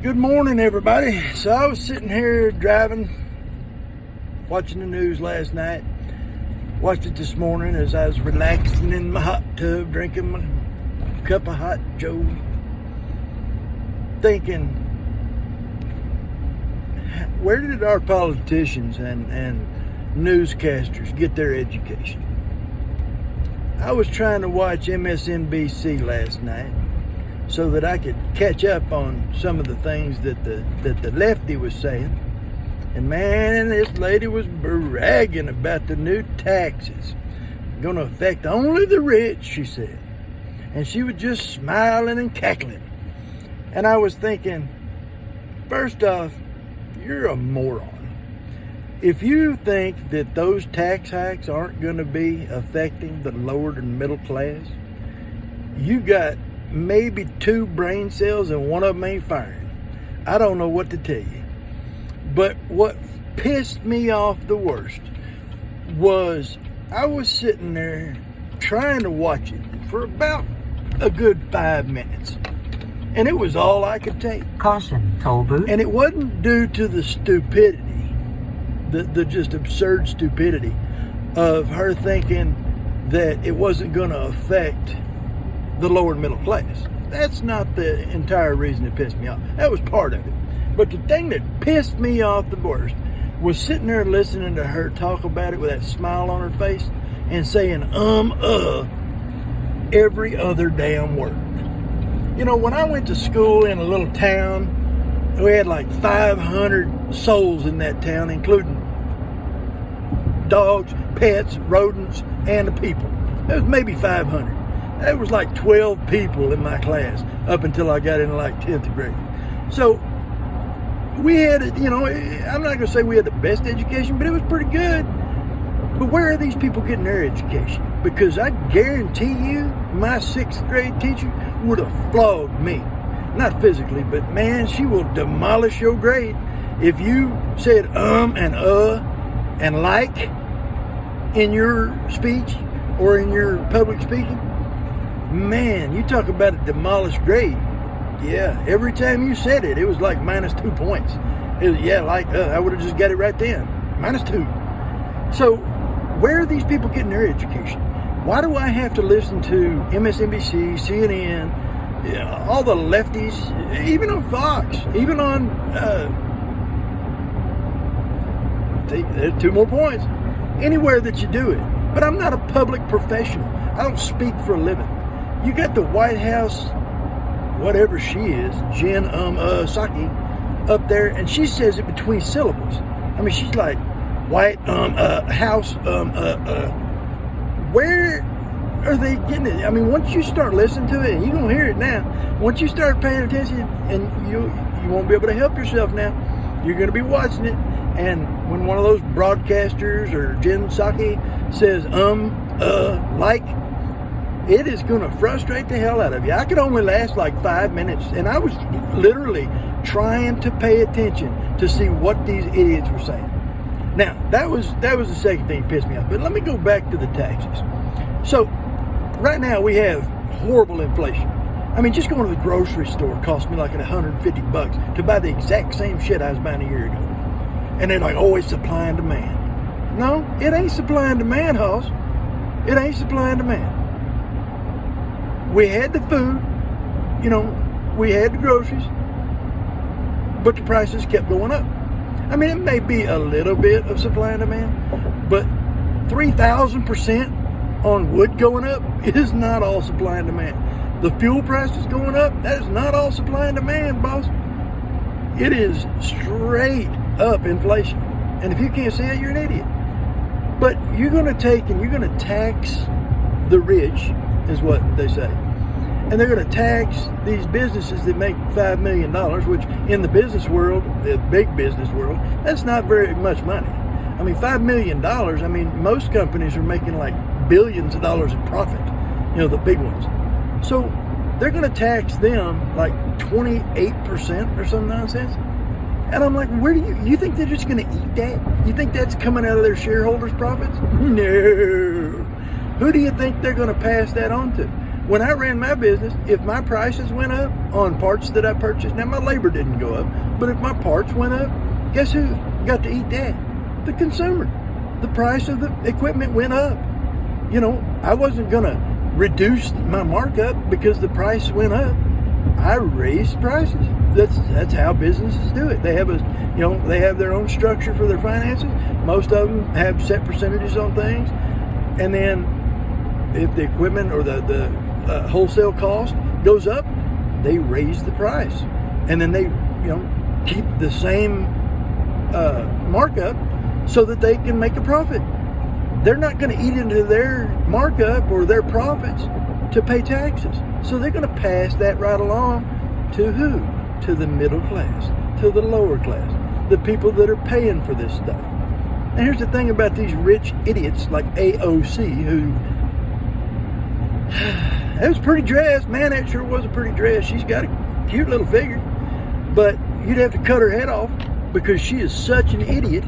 Good morning, everybody. So I was sitting here driving, watching the news last night. Watched it this morning as I was relaxing in my hot tub, drinking my cup of hot Joe. Thinking, where did our politicians and newscasters get their education? I was trying to watch MSNBC last night so that I could catch up on some of the things that the lefty was saying. And man, this lady was bragging about the new taxes. Going to affect only the rich, she said. And she was just smiling and cackling. And I was thinking, first off, you're a moron. If you think that those tax hikes aren't going to be affecting the lower and middle class, you got maybe 2 brain cells and one of them ain't firing. I don't know what to tell you. But what pissed me off the worst was I was sitting there trying to watch it for about a good 5 minutes. And it was all I could take. Caution, toll booth. And it wasn't due to the stupidity, the just absurd stupidity of her thinking that it wasn't going to affect the lower middle class. That's not the entire reason it pissed me off. That was part of it. But the thing that pissed me off the worst was sitting there listening to her talk about it with that smile on her face and saying, every other damn word. You know, when I went to school in a little town, we had like 500 souls in that town, including dogs, pets, rodents, and the people. There was maybe 500. There was like 12 people in my class up until I got into like 10th grade. So we had, I'm not going to say we had the best education, but it was pretty good. But where are these people getting their education? Because I guarantee you, my 6th grade teacher would have flogged me. Not physically, but man, she will demolish your grade if you said and like in your speech or in your public speaking. Man, you talk about a demolished grade. Yeah, every time you said it, it was like minus 2 points. It was, I would have just got it right then. Minus 2. So, where are these people getting their education? Why do I have to listen to MSNBC, CNN, all the lefties, even on Fox, even on, there's 2 more points, anywhere that you do it. But I'm not a public professional. I don't speak for a living. You got the White House, whatever she is, Jen Psaki, up there, and she says it between syllables. I mean, she's like, White House, where are they getting it? I mean, once you start listening to it, and you're going to hear it now, once you start paying attention, and you won't be able to help yourself now, you're going to be watching it, and when one of those broadcasters or Jen Psaki says, like, it is going to frustrate the hell out of you. I could only last like 5 minutes, and I was literally trying to pay attention to see what these idiots were saying. Now, that was the second thing that pissed me off. But let me go back to the taxes. So, right now we have horrible inflation. I mean, just going to the grocery store cost me like $150 to buy the exact same shit I was buying a year ago. And they're like, oh, it's supply and demand. No, it ain't supply and demand, Hoss. It ain't supply and demand. We had the food, we had the groceries, but the prices kept going up. I mean, it may be a little bit of supply and demand, but 3,000% on wood going up is not all supply and demand. The fuel prices going up, that is not all supply and demand, boss. It is straight up inflation. And if you can't see it, you're an idiot. But you're going to take and you're going to tax the rich, is what they say. And they're going to tax these businesses that make $5 million, which in the business world, the big business world, that's not very much money. I mean, $5 million, I mean, most companies are making like billions of dollars in profit, the big ones. So they're going to tax them like 28% or some nonsense. And I'm like, where do you think they're just going to eat that? You think that's coming out of their shareholders' profits? No. Who do you think they're going to pass that on to? When I ran my business, if my prices went up on parts that I purchased, now my labor didn't go up, but if my parts went up, guess who got to eat that? The consumer. The price of the equipment went up. You know, I wasn't going to reduce my markup because the price went up. I raised prices. That's how businesses do it. They have they have their own structure for their finances. Most of them have set percentages on things, and then if the equipment or the wholesale cost goes up, they raise the price, and then they keep the same markup so that they can make a profit. They're not going to eat into their markup or their profits to pay taxes. So they're going to pass that right along to who? To the middle class, to the lower class, the people that are paying for this stuff. And here's the thing about these rich idiots like AOC, who, that was pretty dressed. Man, that sure was a pretty dress. She's got a cute little figure. But you'd have to cut her head off because she is such an idiot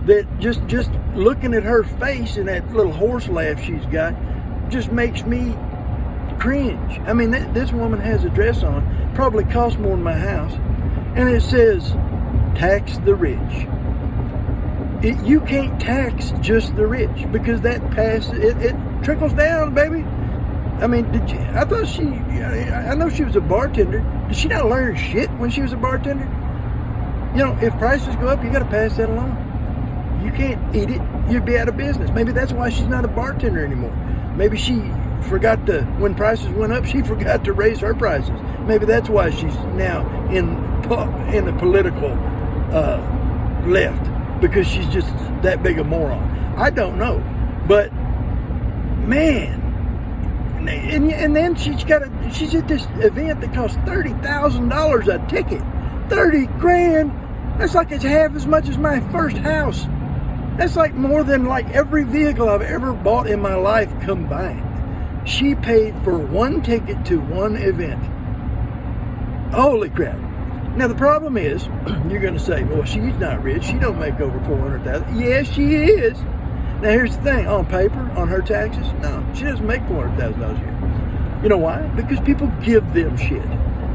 that just looking at her face and that little horse laugh she's got just makes me cringe. I mean, this woman has a dress on, probably cost more than my house, and it says, tax the rich. You can't tax just the rich because that it trickles down, baby. I mean, I know she was a bartender. Did she not learn shit when she was a bartender? If prices go up, you got to pass that along. You can't eat it. You'd be out of business. Maybe that's why she's not a bartender anymore. Maybe she forgot when prices went up, she forgot to raise her prices. Maybe that's why she's now in the political left, because she's just that big a moron. I don't know, but man, and then she's at this event that costs $30,000 a ticket. $30,000. That's like it's half as much as my first house. That's like more than like every vehicle I've ever bought in my life combined. She paid for one ticket to one event. Holy crap. Now the problem is, you're going to say, well, she's not rich. She don't make over $400,000. Yes, she is. Now here's the thing. On paper, on her taxes, no, she doesn't make $400,000 a year. You know why? Because people give them shit.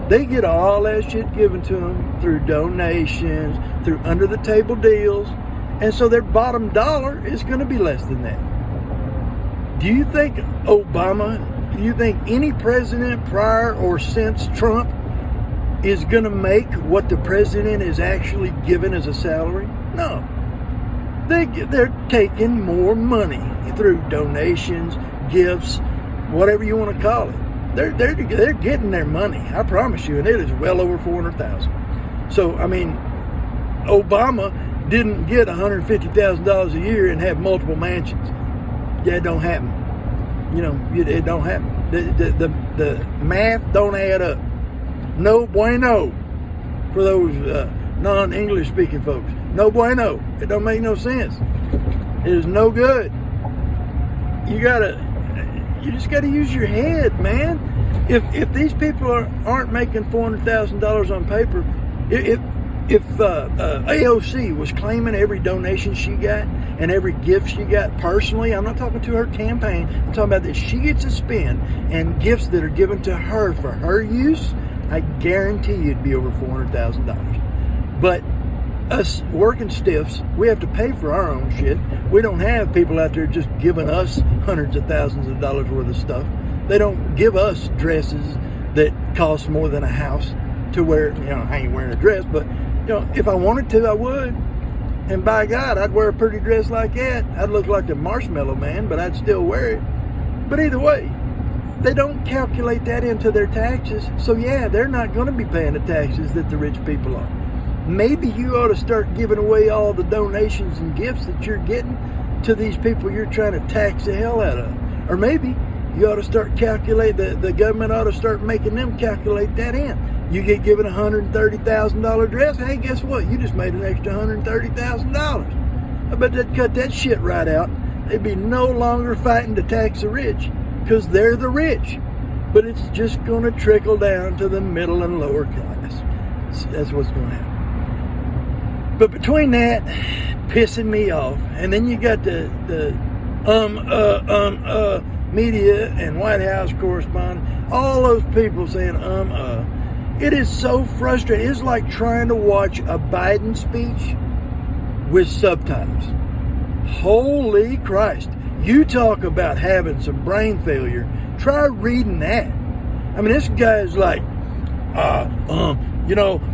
They get all that shit given to them through donations, through under-the-table deals, and so their bottom dollar is going to be less than that. Do you think any president prior or since Trump is going to make what the president is actually given as a salary? No. They're taking more money through donations, gifts, whatever you want to call it. They're getting their money, I promise you, and it is well over $400,000. So, I mean, Obama didn't get $150,000 a year and have multiple mansions. That don't happen. It don't happen. The math don't add up. No bueno for those non-English speaking folks. No bueno. It don't make no sense. It is no good. You just gotta use your head, man. If these people aren't making $400,000 on paper, if AOC was claiming every donation she got and every gift she got personally, I'm not talking to her campaign, I'm talking about that she gets to spend and gifts that are given to her for her use, I guarantee you it'd be over $400,000. But us working stiffs, we have to pay for our own shit. We don't have people out there just giving us hundreds of thousands of dollars worth of stuff. They don't give us dresses that cost more than a house to wear. I ain't wearing a dress, but if I wanted to, I would. And by God, I'd wear a pretty dress like that. I'd look like the Marshmallow Man, but I'd still wear it. But either way, they don't calculate that into their taxes. So yeah, they're not going to be paying the taxes that the rich people are. Maybe you ought to start giving away all the donations and gifts that you're getting to these people you're trying to tax the hell out of. Or maybe you ought to start the government ought to start making them calculate that in. You get given a $130,000 dress, hey, guess what? You just made an extra $130,000. I bet they'd cut that shit right out. They'd be no longer fighting to tax the rich, because they're the rich. But it's just going to trickle down to the middle and lower class. That's what's going to happen. But between that, pissing me off, and then you got the media and White House correspondent, all those people saying, It is so frustrating. It's like trying to watch a Biden speech with subtitles. Holy Christ. You talk about having some brain failure. Try reading that. I mean, this guy is like,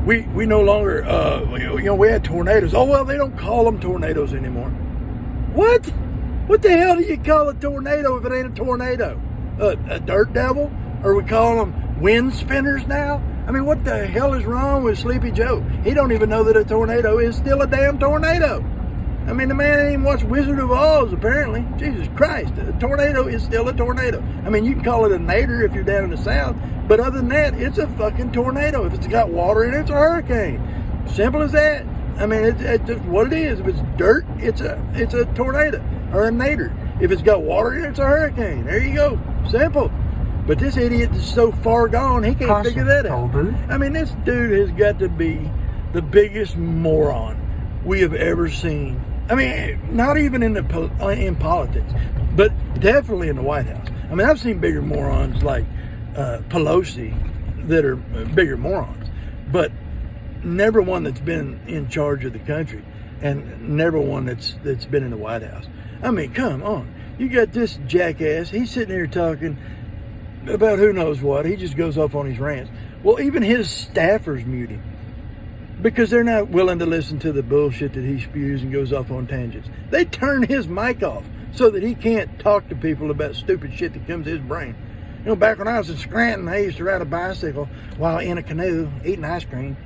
we no longer, we had tornadoes. Oh, well, they don't call them tornadoes anymore. What? What the hell do you call a tornado if it ain't a tornado? A dirt devil? Or we call them wind spinners now? I mean, what the hell is wrong with Sleepy Joe? He don't even know that a tornado is still a damn tornado. I mean, the man ain't even watched Wizard of Oz, apparently. Jesus Christ, a tornado is still a tornado. I mean, you can call it a nadir if you're down in the South, but other than that, it's a fucking tornado. If it's got water in it, it's a hurricane. Simple as that. I mean, it's just what it is. If it's dirt, it's a tornado or a nadir. If it's got water in it, it's a hurricane. There you go. Simple. But this idiot is so far gone, he can't figure that out. I mean, this dude has got to be the biggest moron we have ever seen. I mean, not even in politics, but definitely in the White House. I mean, I've seen bigger morons like Pelosi that are bigger morons, but never one that's been in charge of the country, and never one that's been in the White House. I mean, come on. You got this jackass. He's sitting here talking about who knows what. He just goes off on his rants. Well, even his staffers mute him because they're not willing to listen to the bullshit that he spews and goes off on tangents. They turn his mic off so that he can't talk to people about stupid shit that comes to his brain. You know, back when I was in Scranton, I used to ride a bicycle while in a canoe eating ice cream.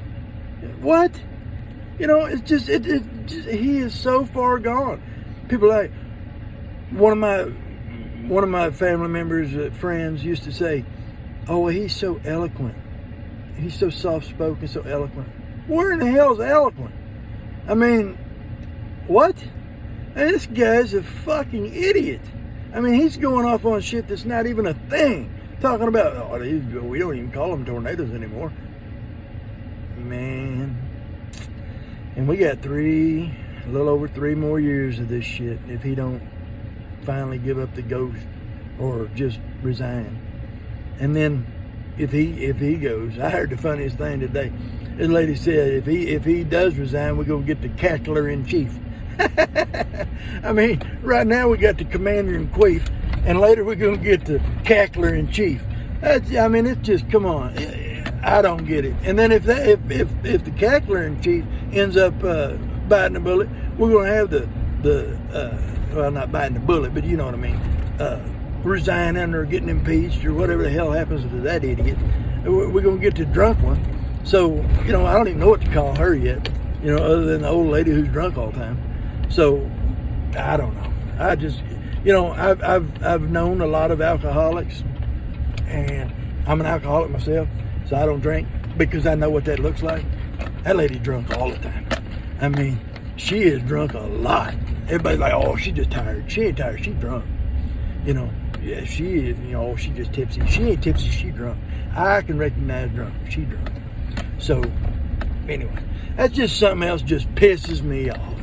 What? You know, it's just he is so far gone. People like one of my family members, friends, used to say, "Oh, well, he's so eloquent. He's so soft-spoken, so eloquent." Where in the hell is eloquent? I mean, what? I mean, this guy's a fucking idiot. I mean, he's going off on shit that's not even a thing. Talking about, we don't even call them tornadoes anymore. Man. And we got a little over 3 more years of this shit if he don't finally give up the ghost or just resign. And then if he goes, I heard the funniest thing today. This lady said if he does resign, we're gonna get the cackler in chief. I mean, right now we got the commander in chief, and later we're gonna get the cackler in chief. It's just, come on. I don't get it. And then if the cackler in chief ends up biting the bullet, we're gonna have well, not biting the bullet, but you know what I mean, resigning or getting impeached or whatever the hell happens to that idiot. We're gonna get the drunk one. So, you know, I don't even know what to call her yet, you know, other than the old lady who's drunk all the time. So, I don't know. I just, you know, I've known a lot of alcoholics, and I'm an alcoholic myself, so I don't drink because I know what that looks like. That lady drunk all the time. I mean, she is drunk a lot. Everybody's like, oh, she's just tired. She ain't tired, she's drunk. You know, yeah, she is, you know, she just tipsy. She ain't tipsy, she drunk. I can recognize drunk. She drunk. So, anyway, that's just something else just pisses me off.